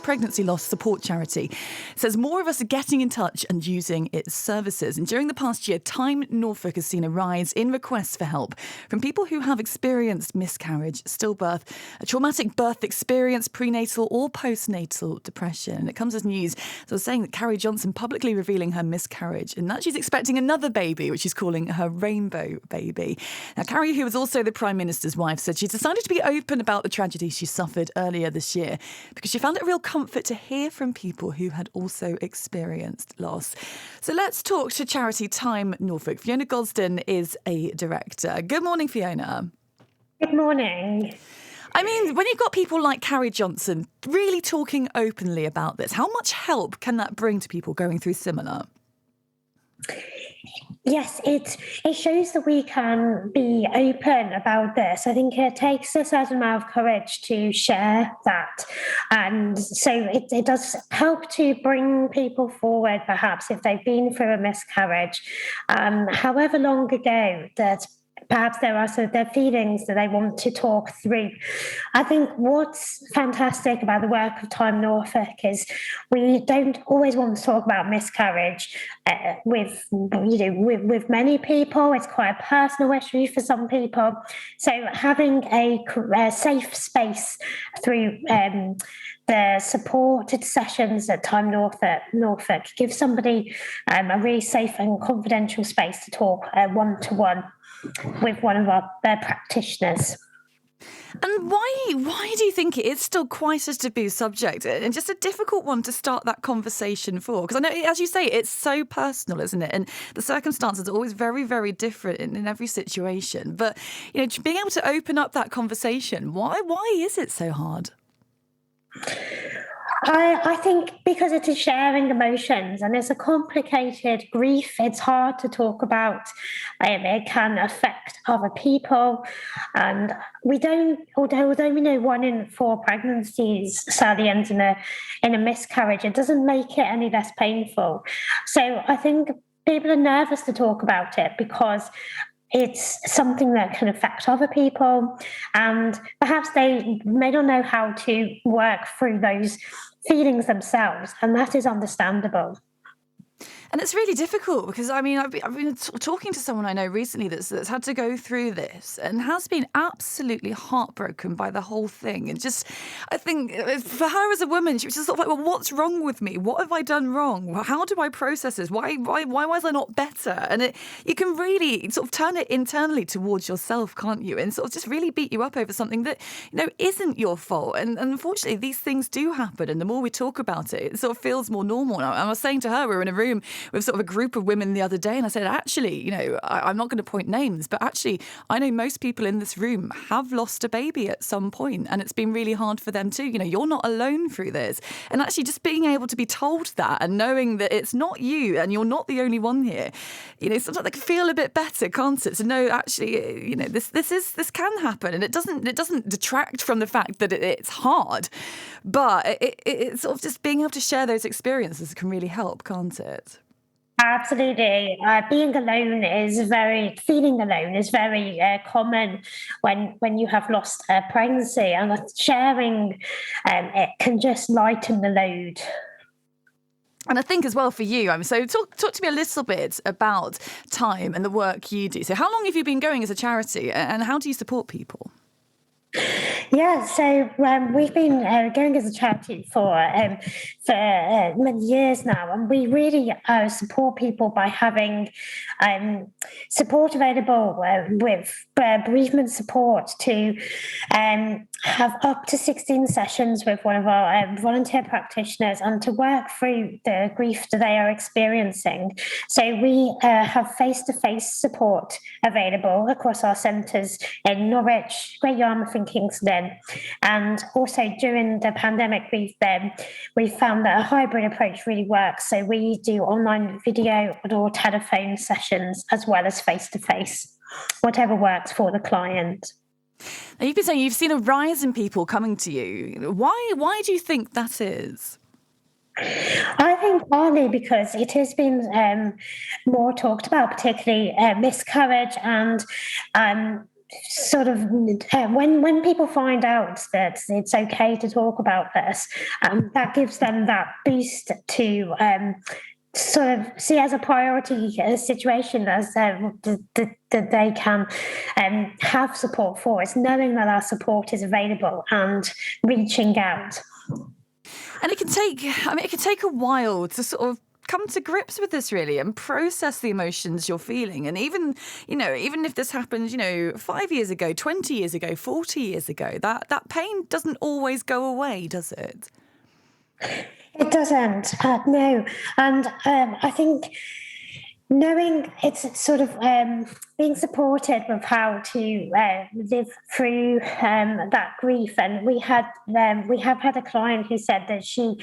pregnancy loss support charity. It says more of us are getting in touch and using its services. And during the past year, TimeNorfolk has seen a rise in requests for help from people who have experienced miscarriage, stillbirth, a traumatic birth experience, prenatal or postnatal depression. And it comes as news, so I was saying that Carrie Johnson publicly revealing her miscarriage and that she's expecting another baby, which she's calling her rainbow baby. Now, Carrie, who was also the Prime Minister's wife, said she decided to be open about the tragedy she suffered earlier this year because she found it a real comfort to hear from people who had also experienced loss. So let's talk to charity TimeNorfolk. Fiona Gosden is a director. Good morning, Fiona. Good morning. I mean, when you've got people like Carrie Johnson really talking openly about this, how much help can that bring to people going through similar? Yes, it shows that we can be open about this. I think it takes a certain amount of courage to share that. And so it does help to bring people forward, perhaps, if they've been through a miscarriage, however long ago that perhaps there are their feelings that they want to talk through. I think what's fantastic about the work of TimeNorfolk is we don't always want to talk about miscarriage with many people. It's quite a personal issue for some people. So having a safe space through the supported sessions at TimeNorfolk gives somebody a really safe and confidential space to talk one-to-one with one of their practitioners. And why do you think it is still quite a taboo subject and just a difficult one to start that conversation for? Because I know, as you say, it's so personal, isn't it? And the circumstances are always very, very different in every situation. But, being able to open up that conversation, why is it so hard? I think because it is sharing emotions and it's a complicated grief. It's hard to talk about. It can affect other people. And although we know 1 in 4 pregnancies sadly ends in a miscarriage, it doesn't make it any less painful. So I think people are nervous to talk about it because it's something that can affect other people, and perhaps they may not know how to work through those feelings themselves, and that is understandable. And it's really difficult because, I've been talking to someone I know recently that's had to go through this and has been absolutely heartbroken by the whole thing. And just, I think for her as a woman, she was just sort of like, well, what's wrong with me? What have I done wrong? How do I process this? Why was I not better? And you can really sort of turn it internally towards yourself, can't you? And sort of just really beat you up over something that, isn't your fault. And unfortunately, these things do happen. And the more we talk about it, it sort of feels more normal. And I was saying to her, we were in a room with sort of a group of women the other day, and I said, actually, I'm not going to point names, but actually, I know most people in this room have lost a baby at some point, and it's been really hard for them too. You're not alone through this. And actually, just being able to be told that and knowing that it's not you and you're not the only one here, sometimes they can feel a bit better, can't it? To know actually, this can happen, and it doesn't detract from the fact that it's hard, but it's sort of just being able to share those experiences can really help, can't it? Absolutely. Feeling alone is very common when you have lost a pregnancy, and sharing it can just lighten the load. And I think as well for you, so talk to me a little bit about Time and the work you do. So how long have you been going as a charity, and how do you support people? Yeah, so we've been going as a charity for many years now, and we really support people by having support available with bereavement support to have up to 16 sessions with one of our volunteer practitioners and to work through the grief that they are experiencing. So we have face-to-face support available across our centres in Norwich, Great Yarmouth and Kingston. And also during the pandemic, we've found that a hybrid approach really works. So we do online video or telephone sessions as well as face-to-face, whatever works for the client. Now, you've been saying you've seen a rise in people coming to you. Why do you think that is? I think partly because it has been more talked about, particularly miscarriage and sort of when people find out that it's okay to talk about this, that gives them that boost to sort of see as a priority situation as that they can have support for. It's knowing that our support is available and reaching out. And it can take a while to sort of come to grips with this, really, and process the emotions you're feeling. And even if this happened, 5 years ago, 20 years ago, 40 years ago, that pain doesn't always go away, does it? It doesn't, no. And I think knowing it's sort of being supported with how to live through that grief. And we have had a client who said that she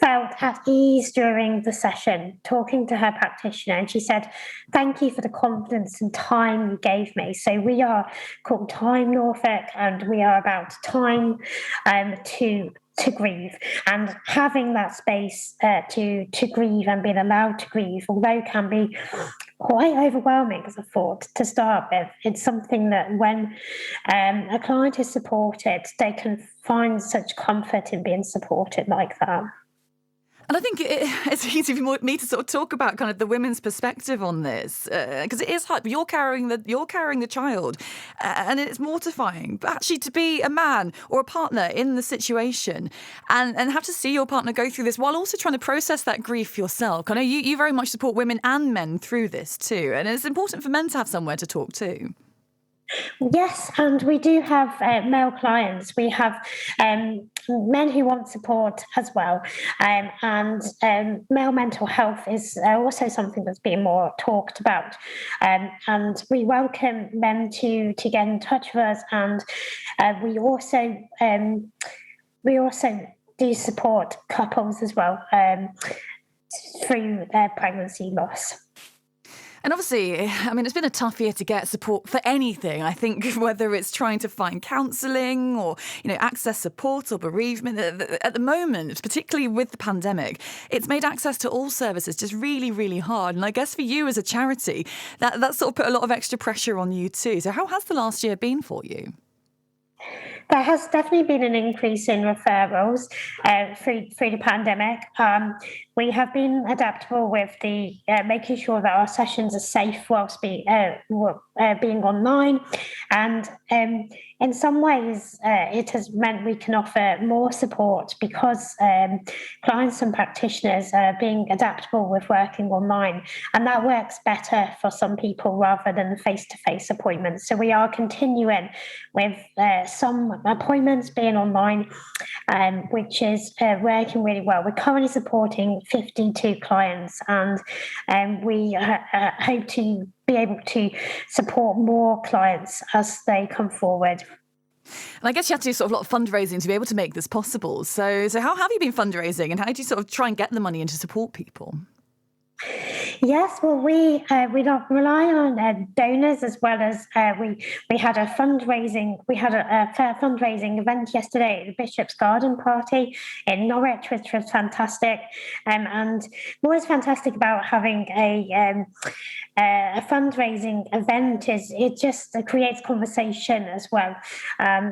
felt at ease during the session talking to her practitioner, and she said, "Thank you for the confidence and time you gave me." So we are called TimeNorfolk, and we are about time to grieve, and having that space to grieve and being allowed to grieve, although can be quite overwhelming as a thought to start with, it's something that when a client is supported, they can find such comfort in being supported like that. And I think it's easy for me to sort of talk about kind of the women's perspective on this, because it is hard. You're carrying the child, and it's mortifying. But actually, to be a man or a partner in the situation and have to see your partner go through this while also trying to process that grief yourself. I know you very much support women and men through this too, and it's important for men to have somewhere to talk to. Yes, and we do have male clients. We have men who want support as well. And male mental health is also something that's being more talked about. And we welcome them to get in touch with us. And we also do support couples as well through their pregnancy loss. And obviously, I mean, it's been a tough year to get support for anything. I think whether it's trying to find counselling or, access support or bereavement, at the moment, particularly with the pandemic, it's made access to all services just really, really hard. And I guess for you as a charity, that sort of put a lot of extra pressure on you too. So how has the last year been for you? There has definitely been an increase in referrals through the pandemic. We have been adaptable with the making sure that our sessions are safe whilst being online, and in some ways it has meant we can offer more support because clients and practitioners are being adaptable with working online, and that works better for some people rather than face-to-face appointments. So we are continuing with some appointments being online, which is working really well. We're currently supporting 52 clients, and we hope to be able to support more clients as they come forward. And I guess you have to do sort of a lot of fundraising to be able to make this possible. So how have you been fundraising, and how do you sort of try and get the money in to support people? Yes, well, we rely on donors as well as we had a fundraising. We had a fundraising event yesterday at the Bishop's Garden Party in Norwich, which was fantastic. And what is fantastic about having a fundraising event is it just creates conversation as well.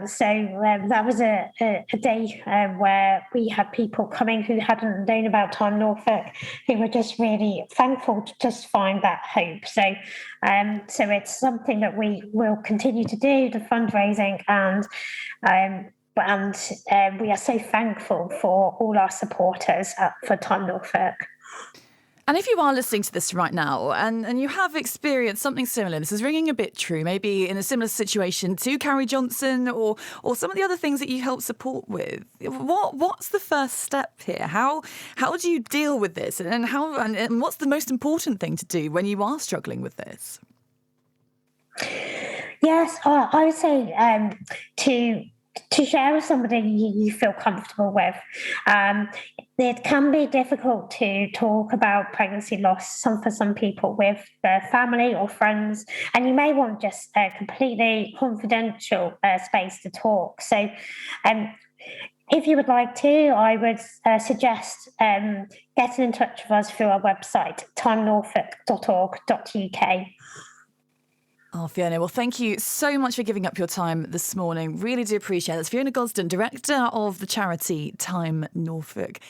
So that was a day where we had people coming who hadn't known about TimeNorfolk, who were just really thankful to just find that hope. So it's something that we will continue to do, the fundraising, and we are so thankful for all our supporters for TimeNorfolk. And if you are listening to this right now and you have experienced something similar, this is ringing a bit true, maybe in a similar situation to Carrie Johnson or some of the other things that you help support with, what's the first step here? How do you deal with this, and what's the most important thing to do when you are struggling with this? Yes, I would say to share with somebody you feel comfortable with. It can be difficult to talk about pregnancy loss for some people with their family or friends, and you may want just a completely confidential space to talk. So if you would like to, I would suggest getting in touch with us through our website, timenorfolk.org.uk. Oh, Fiona, well, thank you so much for giving up your time this morning. Really do appreciate it. It's Fiona Gosden, director of the charity Time Norfolk.